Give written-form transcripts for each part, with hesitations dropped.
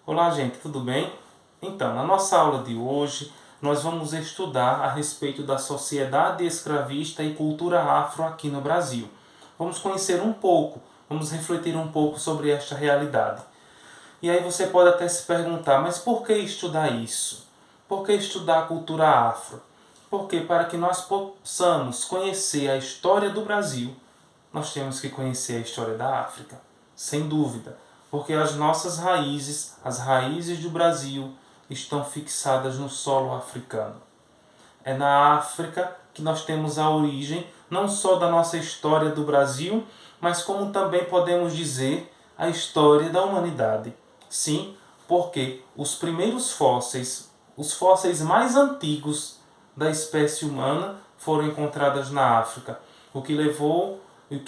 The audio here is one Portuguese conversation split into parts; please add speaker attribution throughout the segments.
Speaker 1: Olá, gente, tudo bem? Então, na nossa aula de hoje, nós vamos estudar a respeito da sociedade escravista e cultura afro aqui no Brasil. Vamos conhecer um pouco, vamos refletir um pouco sobre esta realidade. E aí você pode até se perguntar, mas por que estudar isso? Por que estudar a cultura afro? Porque para que nós possamos conhecer a história do Brasil, nós temos que conhecer a história da África, sem dúvida, porque as nossas raízes, as raízes do Brasil, estão fixadas no solo africano. É na África que nós temos a origem, não só da nossa história do Brasil, mas como também podemos dizer a história da humanidade. Sim, porque os primeiros fósseis, os fósseis mais antigos da espécie humana foram encontrados na África, o que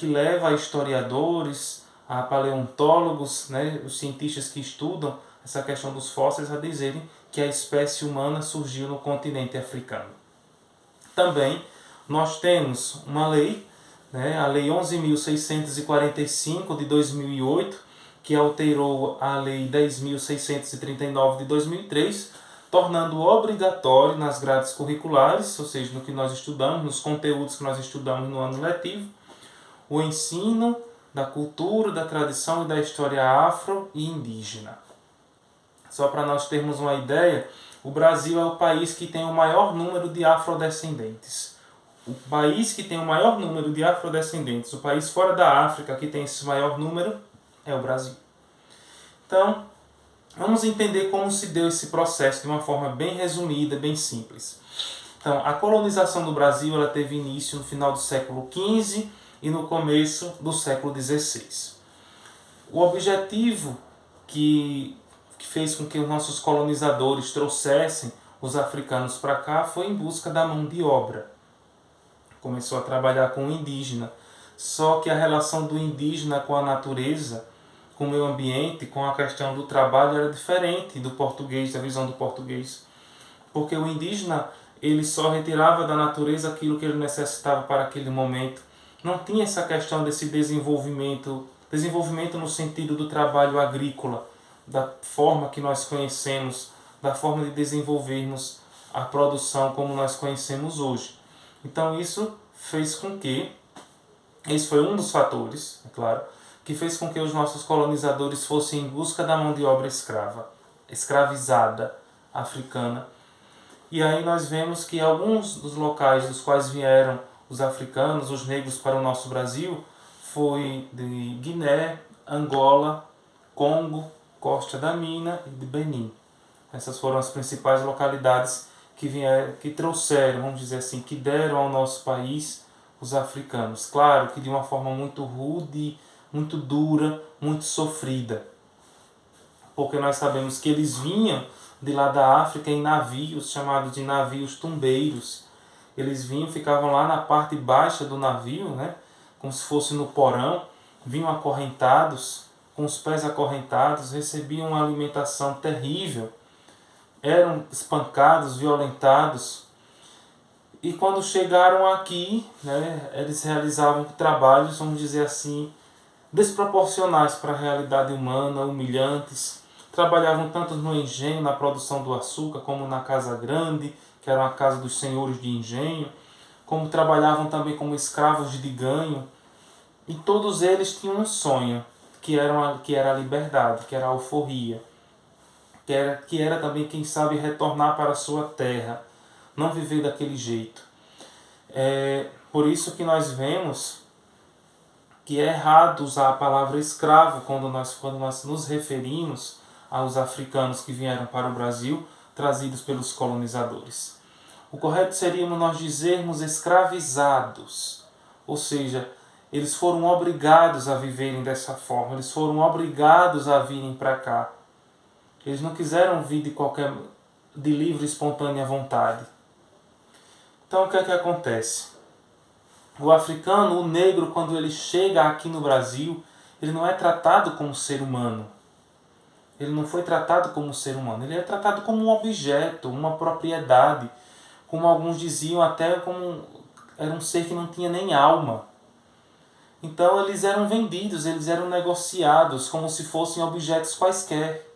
Speaker 1: leva a historiadores, a paleontólogos, né, os cientistas que estudam essa questão dos fósseis, a dizerem que a espécie humana surgiu no continente africano. Também nós temos uma lei, né, a Lei 11.645 de 2008, que alterou a Lei 10.639 de 2003, tornando obrigatório nas grades curriculares, ou seja, no que nós estudamos, nos conteúdos que nós estudamos no ano letivo, o ensino da cultura, da tradição e da história afro e indígena. Só para nós termos uma ideia, o Brasil é o país que tem o maior número de afrodescendentes. O país que tem o maior número de afrodescendentes, o país fora da África que tem esse maior número, é o Brasil. Então, vamos entender como se deu esse processo de uma forma bem resumida, bem simples. Então, a colonização do Brasil ela teve início no final do século XV e no começo do século XVI. O objetivo que fez com que os nossos colonizadores trouxessem os africanos para cá foi em busca da mão de obra. Começou a trabalhar com o indígena. Só que a relação do indígena com a natureza, com o meio ambiente, com a questão do trabalho era diferente do português, da visão do português. Porque o indígena ele só retirava da natureza aquilo que ele necessitava para aquele momento. Não tinha essa questão desse desenvolvimento no sentido do trabalho agrícola, da forma que nós conhecemos, da forma de desenvolvermos a produção como nós conhecemos hoje. Então isso fez com que, esse foi um dos fatores, é claro, que fez com que os nossos colonizadores fossem em busca da mão de obra escrava, escravizada, africana. E aí nós vemos que alguns dos locais dos quais vieram os africanos, os negros para o nosso Brasil, foi de Guiné, Angola, Congo, Costa da Mina e de Benin. Essas foram as principais localidades que trouxeram, vamos dizer assim, que deram ao nosso país os africanos. Claro que de uma forma muito rude, muito dura, muito sofrida. Porque nós sabemos que eles vinham de lá da África em navios chamados de navios tumbeiros. Eles vinham, ficavam lá na parte baixa do navio, né, como se fosse no porão, vinham acorrentados, com os pés acorrentados, recebiam uma alimentação terrível, eram espancados, violentados. E quando chegaram aqui, né, eles realizavam trabalhos, vamos dizer assim, desproporcionais para a realidade humana, humilhantes. Trabalhavam tanto no engenho, na produção do açúcar, como na casa grande, que era a casa dos senhores de engenho, como trabalhavam também como escravos de ganho. E todos eles tinham um sonho, que era a liberdade, que era a alforria, que era também, quem sabe, retornar para a sua terra, não viver daquele jeito. É por isso que nós vemos que é errado usar a palavra escravo quando nós nos referimos aos africanos que vieram para o Brasil, trazidos pelos colonizadores. O correto seria nós dizermos escravizados, ou seja, eles foram obrigados a viverem dessa forma, eles foram obrigados a virem para cá. Eles não quiseram vir de livre e espontânea vontade. Então o que é que acontece? O africano, o negro, quando ele chega aqui no Brasil, ele não é tratado como ser humano. Ele não foi tratado como ser humano, ele é tratado como um objeto, uma propriedade, como alguns diziam, até como era um ser que não tinha nem alma. Então eles eram vendidos, eles eram negociados como se fossem objetos quaisquer.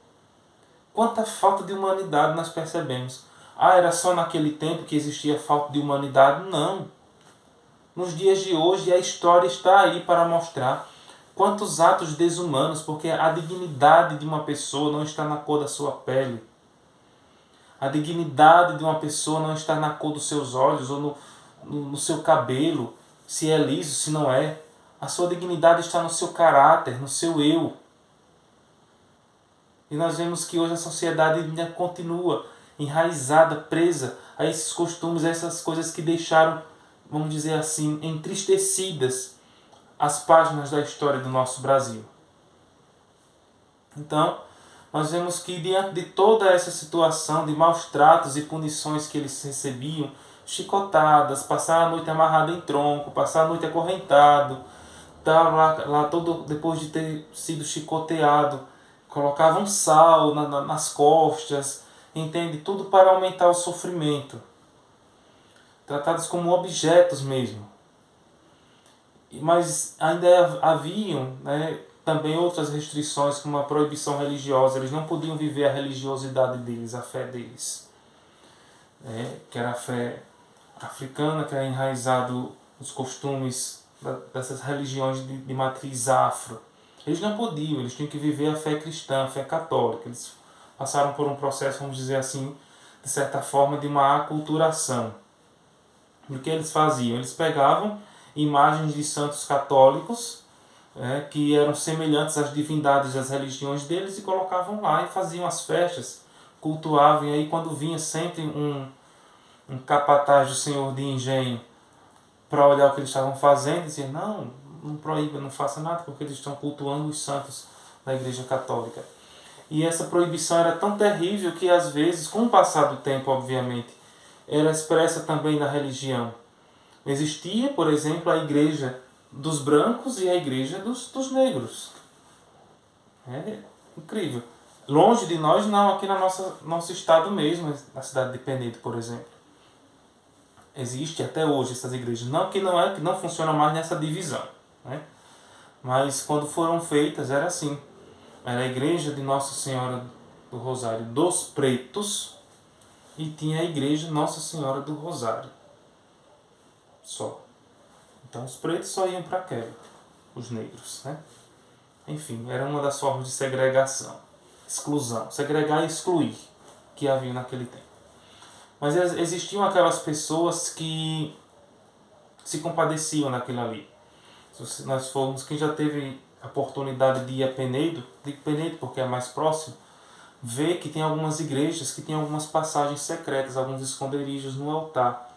Speaker 1: Quanta falta de humanidade nós percebemos. Ah, era só naquele tempo que existia falta de humanidade? Não. Nos dias de hoje a história está aí para mostrar quantos atos desumanos, porque a dignidade de uma pessoa não está na cor da sua pele. A dignidade de uma pessoa não está na cor dos seus olhos ou no seu cabelo, se é liso, se não é. A sua dignidade está no seu caráter, no seu eu. E nós vemos que hoje a sociedade ainda continua enraizada, presa a esses costumes, a essas coisas que deixaram, vamos dizer assim, entristecidas as páginas da história do nosso Brasil. Então, nós vemos que diante de toda essa situação de maus tratos e punições que eles recebiam, chicotadas, passar a noite amarrado em tronco, passar a noite acorrentado, tá lá todo, depois de ter sido chicoteado, colocavam sal nas costas, entende? Tudo para aumentar o sofrimento. Tratados como objetos mesmo. Mas ainda haviam, né, também outras restrições, como a proibição religiosa. Eles não podiam viver a religiosidade deles, a fé deles. Que era a fé africana, que era enraizado nos costumes dessas religiões de matriz afro. Eles não podiam, eles tinham que viver a fé cristã, a fé católica. Eles passaram por um processo, vamos dizer assim, de certa forma, de uma aculturação. E o que eles faziam? Eles pegavam imagens de santos católicos, que eram semelhantes às divindades das religiões deles, e colocavam lá e faziam as festas, cultuavam. E aí quando vinha sempre um capataz do senhor de engenho para olhar o que eles estavam fazendo, dizia, não proíba, não faça nada, porque eles estão cultuando os santos da Igreja Católica. E essa proibição era tão terrível que às vezes, com o passar do tempo, obviamente, era expressa também na religião. Existia, por exemplo, a igreja dos brancos e a igreja dos negros. É incrível. Longe de nós, não, aqui no nosso estado mesmo, na cidade de Penedo, por exemplo. Existe até hoje essas igrejas. Não que não funciona mais nessa divisão, né? Mas quando foram feitas era assim. Era a igreja de Nossa Senhora do Rosário dos Pretos e tinha a igreja Nossa Senhora do Rosário. Só. Então os pretos só iam para aquela, os negros, né? Enfim, era uma das formas de segregação, exclusão, segregar e excluir que havia naquele tempo. Mas existiam aquelas pessoas que se compadeciam naquilo ali. Se nós formos, quem já teve a oportunidade de ir a Penedo, digo Penedo porque é mais próximo, vê que tem algumas igrejas que tem algumas passagens secretas, alguns esconderijos no altar,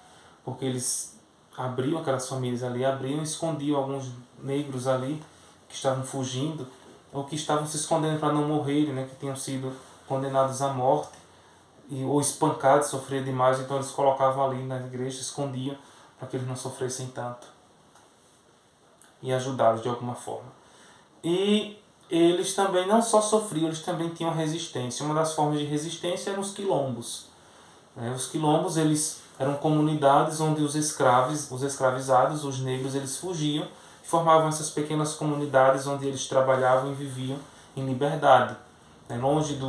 Speaker 1: porque eles abriam, aquelas famílias ali abriam e escondiam alguns negros ali que estavam fugindo ou que estavam se escondendo para não morrerem, né, que tinham sido condenados à morte ou espancados, sofriam demais, então eles colocavam ali na igreja, escondiam para que eles não sofressem tanto e ajudá-los de alguma forma. E eles também não só sofriam, eles também tinham resistência. Uma das formas de resistência eram os quilombos. Os quilombos, eles eram comunidades onde os escravizados, os negros, eles fugiam e formavam essas pequenas comunidades onde eles trabalhavam e viviam em liberdade, longe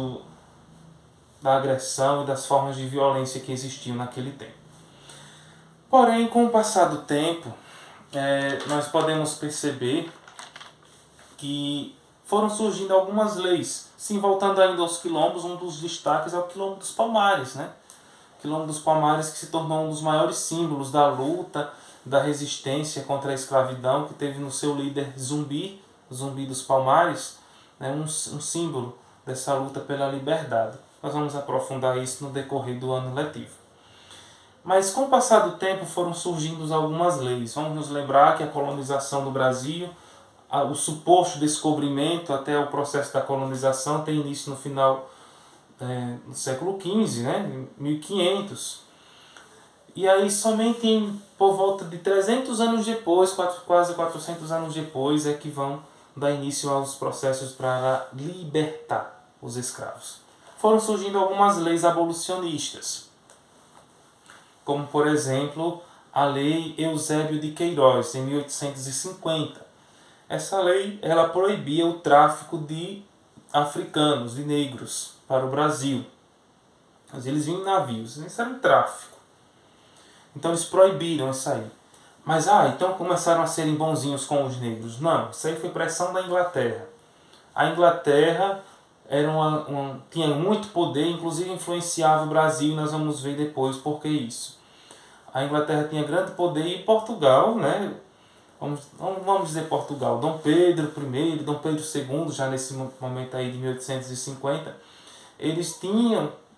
Speaker 1: da agressão e das formas de violência que existiam naquele tempo. Porém, com o passar do tempo, nós podemos perceber que foram surgindo algumas leis. Sim, voltando ainda aos quilombos, um dos destaques é o Quilombo dos Palmares, né? O Quilombo dos Palmares, que se tornou um dos maiores símbolos da luta, da resistência contra a escravidão, que teve no seu líder Zumbi dos Palmares, né? um símbolo dessa luta pela liberdade. Nós vamos aprofundar isso no decorrer do ano letivo. Mas com o passar do tempo foram surgindo algumas leis. Vamos nos lembrar que a colonização do Brasil, o suposto descobrimento até o processo da colonização tem início no final do século XV, né, 1500. E aí somente por volta de 300 anos depois, quase 400 anos depois, é que vão dar início aos processos para libertar os escravos. Foram surgindo algumas leis abolicionistas, como por exemplo a Lei Eusébio de Queiroz, em 1850. Essa lei ela proibia o tráfico de africanos e negros para o Brasil. Mas eles vinham em navios, isso era um tráfico. Então eles proibiram isso aí. Mas, então começaram a serem bonzinhos com os negros. Não, isso aí foi pressão da Inglaterra. A Inglaterra tinha muito poder, inclusive influenciava o Brasil, e nós vamos ver depois por que isso. A Inglaterra tinha grande poder e Portugal, né? Vamos dizer Portugal, Dom Pedro I, Dom Pedro II, já nesse momento aí de 1850, eles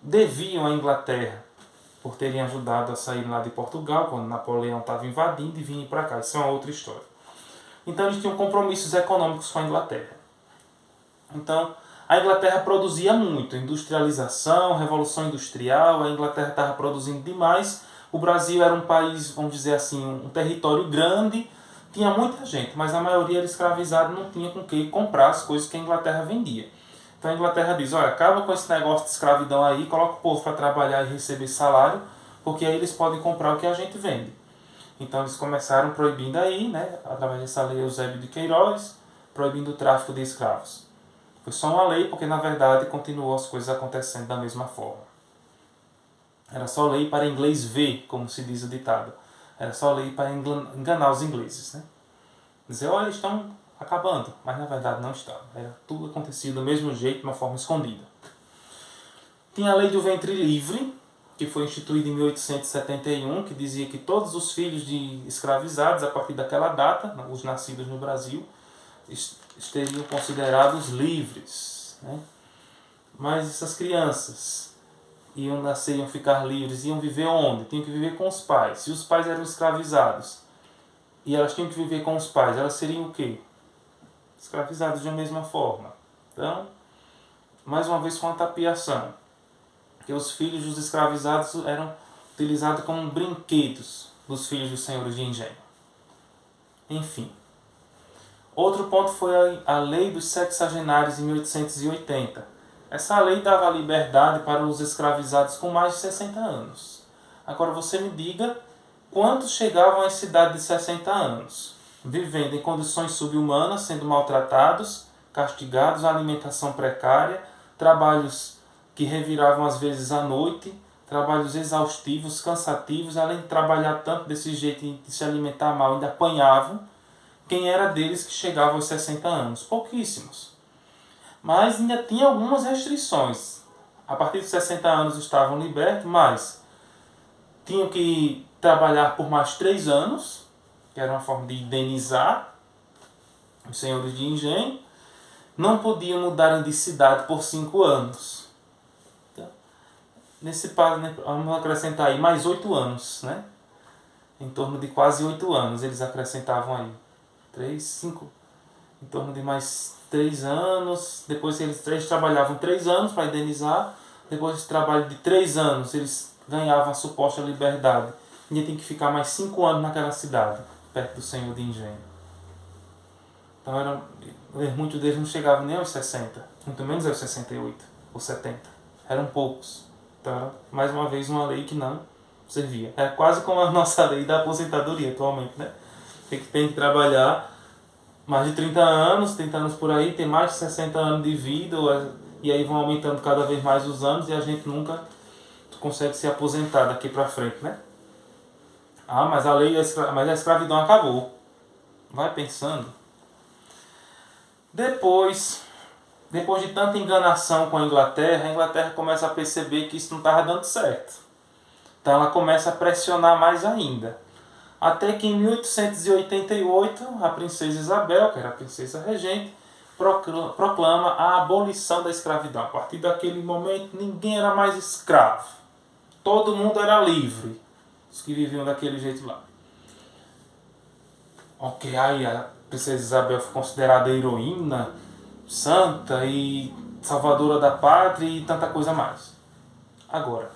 Speaker 1: deviam à Inglaterra por terem ajudado a sair lá de Portugal, quando Napoleão estava invadindo e vinha para cá. Isso é uma outra história. Então eles tinham compromissos econômicos com a Inglaterra. Então a Inglaterra produzia muito, industrialização, revolução industrial, a Inglaterra estava produzindo demais. O Brasil era um país, vamos dizer assim, um território grande, tinha muita gente, mas a maioria era escravizada, não tinha com que comprar as coisas que a Inglaterra vendia. Então a Inglaterra diz, olha, acaba com esse negócio de escravidão aí, coloca o povo para trabalhar e receber salário, porque aí eles podem comprar o que a gente vende. Então eles começaram proibindo aí, né, através dessa lei Eusébio de Queiroz, proibindo o tráfico de escravos. Foi só uma lei, porque na verdade continuou as coisas acontecendo da mesma forma. Era só lei para inglês ver, como se diz o ditado. Era só lei para enganar os ingleses, né? Dizer, olha, eles estão acabando, mas na verdade não estavam. Era tudo acontecia do mesmo jeito, de uma forma escondida. Tinha a lei do ventre livre, que foi instituída em 1871, que dizia que todos os filhos de escravizados, a partir daquela data, os nascidos no Brasil, seriam considerados livres, né? Mas essas crianças iam ficar livres, iam viver onde? Tinham que viver com os pais. Se os pais eram escravizados e elas tinham que viver com os pais, elas seriam o quê? Escravizadas da mesma forma. Então, mais uma vez foi uma tapiação. Que os filhos dos escravizados eram utilizados como brinquedos dos filhos dos senhores de engenho. Enfim. Outro ponto foi a lei dos sexagenários em 1880. Essa lei dava liberdade para os escravizados com mais de 60 anos. Agora você me diga quantos chegavam à idade de 60 anos, vivendo em condições subhumanas, sendo maltratados, castigados, alimentação precária, trabalhos que reviravam às vezes à noite, trabalhos exaustivos, cansativos, além de trabalhar tanto desse jeito e de se alimentar mal, ainda apanhavam. Quem era deles que chegava aos 60 anos? Pouquíssimos. Mas ainda tinha algumas restrições. A partir de 60 anos estavam libertos, mas tinham que trabalhar por mais 3 anos, que era uma forma de indenizar os senhores de engenho. Não podiam mudar de cidade por 5 anos. Então, nesse caso, né, vamos acrescentar aí mais 8 anos, né? Em torno de quase 8 anos eles acrescentavam aí. 3, 5, em torno de mais 3 anos. Depois eles trabalhavam 3 anos para indenizar. Depois desse trabalho de 3 anos, eles ganhavam a suposta liberdade. E ainda tem que ficar mais 5 anos naquela cidade, perto do senhor de engenho. Então muitos deles não chegavam nem aos 60, muito menos aos 68 ou 70. Eram poucos. Então era, mais uma vez, uma lei que não servia. É quase como a nossa lei da aposentadoria atualmente, né? Tem que trabalhar mais de 30 anos por aí, tem mais de 60 anos de vida, e aí vão aumentando cada vez mais os anos e a gente nunca consegue se aposentar daqui para frente, né? Mas a escravidão acabou. Vai pensando. Depois de tanta enganação com a Inglaterra começa a perceber que isso não estava dando certo. Então ela começa a pressionar mais ainda. Até que em 1888, a princesa Isabel, que era a princesa regente, proclama a abolição da escravidão. A partir daquele momento, ninguém era mais escravo. Todo mundo era livre, os que viviam daquele jeito lá. Ok, aí a princesa Isabel foi considerada heroína, santa e salvadora da pátria e tanta coisa mais. Agora,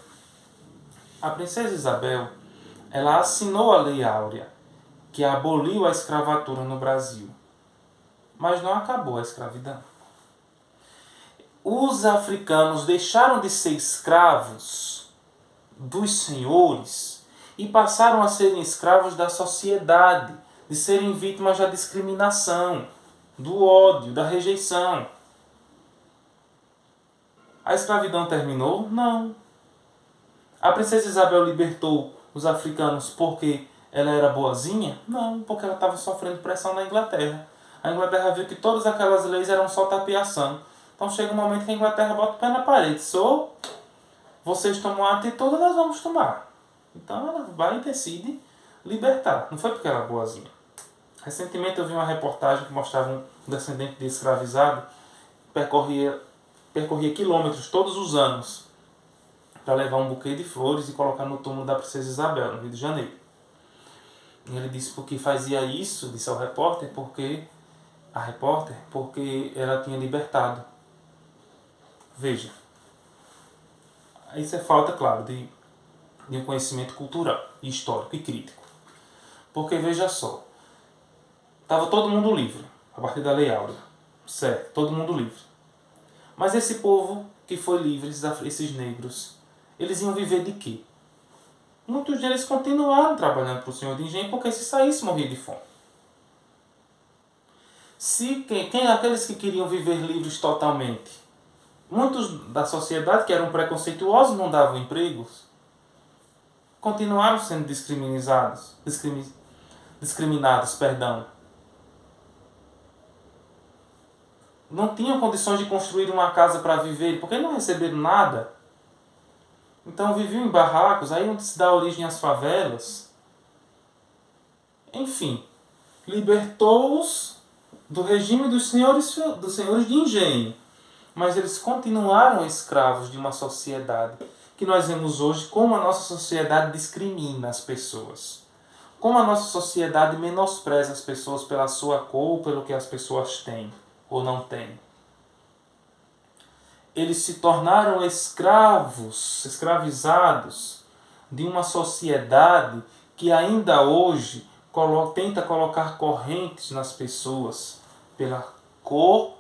Speaker 1: a princesa Isabel, ela assinou a Lei Áurea, que aboliu a escravatura no Brasil. Mas não acabou a escravidão. Os africanos deixaram de ser escravos dos senhores e passaram a serem escravos da sociedade, de serem vítimas da discriminação, do ódio, da rejeição. A escravidão terminou? Não. A princesa Isabel libertou os africanos porque ela era boazinha? Não, porque ela estava sofrendo pressão na Inglaterra. A Inglaterra viu que todas aquelas leis eram só tapeação. Então chega um momento que a Inglaterra bota o pé na parede. Vocês tomam a atitude, nós vamos tomar. Então ela vai e decide libertar. Não foi porque ela era boazinha. Recentemente eu vi uma reportagem que mostrava um descendente de escravizado que percorria quilômetros todos os anos para levar um buquê de flores e colocar no túmulo da princesa Isabel, no Rio de Janeiro. E ele disse porque fazia isso, disse ao repórter, porque ela tinha libertado. Veja, isso é falta, claro, de um conhecimento cultural, histórico e crítico. Porque veja só, estava todo mundo livre, a partir da Lei Áurea. Certo, todo mundo livre. Mas esse povo que foi livre, esses negros, eles iam viver de quê? Muitos deles continuaram trabalhando para o senhor de engenho porque se saísse morria de fome. Aqueles que queriam viver livres totalmente, muitos da sociedade que eram preconceituosos não davam empregos, continuaram sendo discriminados. Não tinham condições de construir uma casa para viver, porque não receberam nada. Então viviam em barracos, aí onde se dá origem às favelas. Enfim, libertou-os do regime dos senhores de engenho. Mas eles continuaram escravos de uma sociedade que nós vemos hoje como a nossa sociedade discrimina as pessoas. Como a nossa sociedade menospreza as pessoas pela sua cor ou pelo que as pessoas têm ou não têm. Eles se tornaram escravizados de uma sociedade que ainda hoje tenta colocar correntes nas pessoas pela cor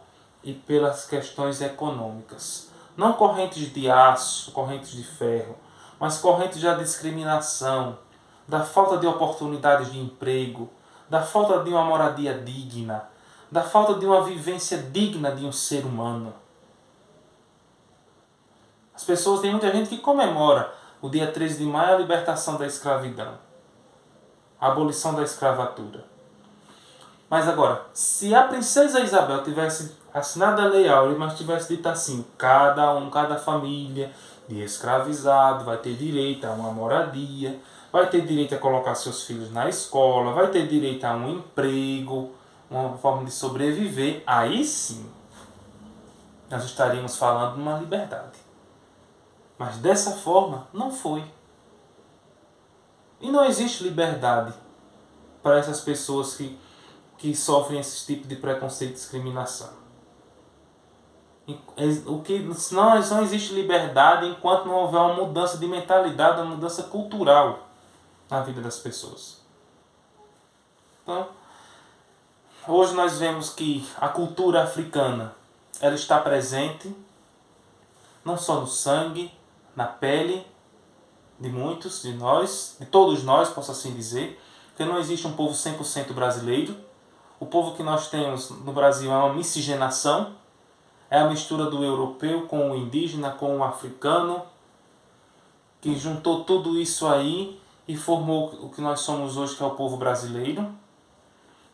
Speaker 1: e pelas questões econômicas. Não correntes de aço, correntes de ferro, mas correntes da discriminação, da falta de oportunidades de emprego, da falta de uma moradia digna, da falta de uma vivência digna de um ser humano. As pessoas, tem muita gente que comemora o dia 13 de maio a libertação da escravidão, a abolição da escravatura. Mas agora, se a princesa Isabel tivesse assinado a Lei Áurea, mas tivesse dito assim, cada família de escravizado vai ter direito a uma moradia, vai ter direito a colocar seus filhos na escola, vai ter direito a um emprego, uma forma de sobreviver, aí sim nós estaríamos falando de uma liberdade. Mas dessa forma não foi. E não existe liberdade para essas pessoas que sofrem esse tipo de preconceito e discriminação. Não existe liberdade enquanto não houver uma mudança de mentalidade, uma mudança cultural na vida das pessoas. Então, hoje nós vemos que a cultura africana ela está presente não só no sangue, na pele de muitos de nós, de todos nós, posso assim dizer, porque não existe um povo 100% brasileiro. O povo que nós temos no Brasil é uma miscigenação, é a mistura do europeu com o indígena, com o africano, que juntou tudo isso aí e formou o que nós somos hoje, que é o povo brasileiro.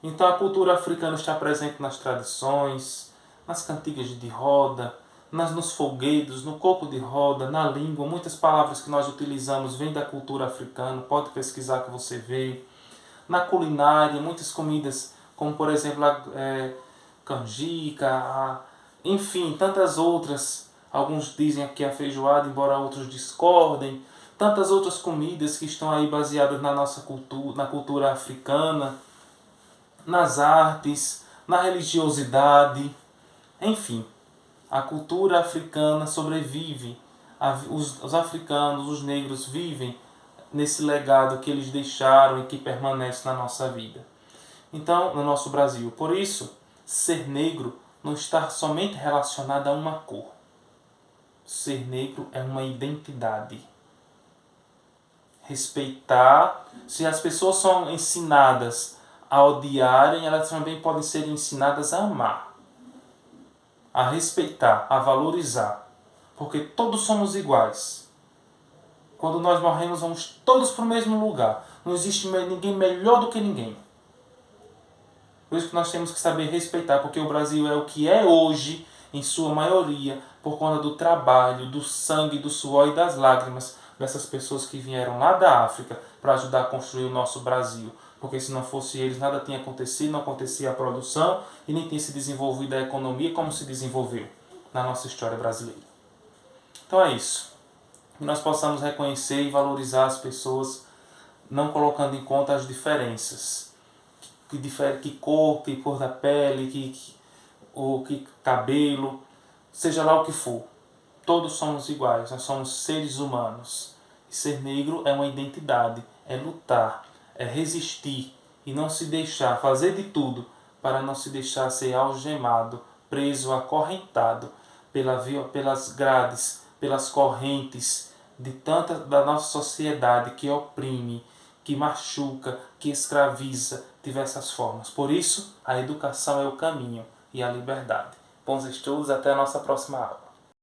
Speaker 1: Então a cultura africana está presente nas tradições, nas cantigas de roda, nos folguedos, no corpo de roda, na língua. Muitas palavras que nós utilizamos vêm da cultura africana, pode pesquisar que você vê. Na culinária, muitas comidas, como por exemplo a canjica, enfim, tantas outras. Alguns dizem que é feijoada, embora outros discordem. Tantas outras comidas que estão aí baseadas na nossa cultura, na cultura africana, nas artes, na religiosidade, enfim. A cultura africana sobrevive, os africanos, os negros vivem nesse legado que eles deixaram e que permanece na nossa vida. Então, no nosso Brasil. Por isso, ser negro não está somente relacionado a uma cor. Ser negro é uma identidade. Respeitar, se as pessoas são ensinadas a odiarem, elas também podem ser ensinadas a amar, a respeitar, a valorizar. porque todos somos iguais. Quando nós morremos, vamos todos para o mesmo lugar. Não existe ninguém melhor do que ninguém. Por isso que nós temos que saber respeitar, porque o Brasil é o que é hoje, em sua maioria, por conta do trabalho, do sangue, do suor e das lágrimas dessas pessoas que vieram lá da África para ajudar a construir o nosso Brasil. Porque se não fosse eles, nada tinha acontecido, não acontecia a produção e nem tinha se desenvolvido a economia como se desenvolveu na nossa história brasileira. Então é isso. Que nós possamos reconhecer e valorizar as pessoas, não colocando em conta as diferenças. Que cor da pele, que cabelo, seja lá o que for. Todos somos iguais, nós somos seres humanos. E ser negro é uma identidade, é lutar, é resistir e não se deixar, fazer de tudo para não se deixar ser algemado, preso, acorrentado pelas grades, pelas correntes de tanta da nossa sociedade que oprime, que machuca, que escraviza diversas formas. Por isso, a educação é o caminho e a liberdade. Bons estudos, até a nossa próxima aula.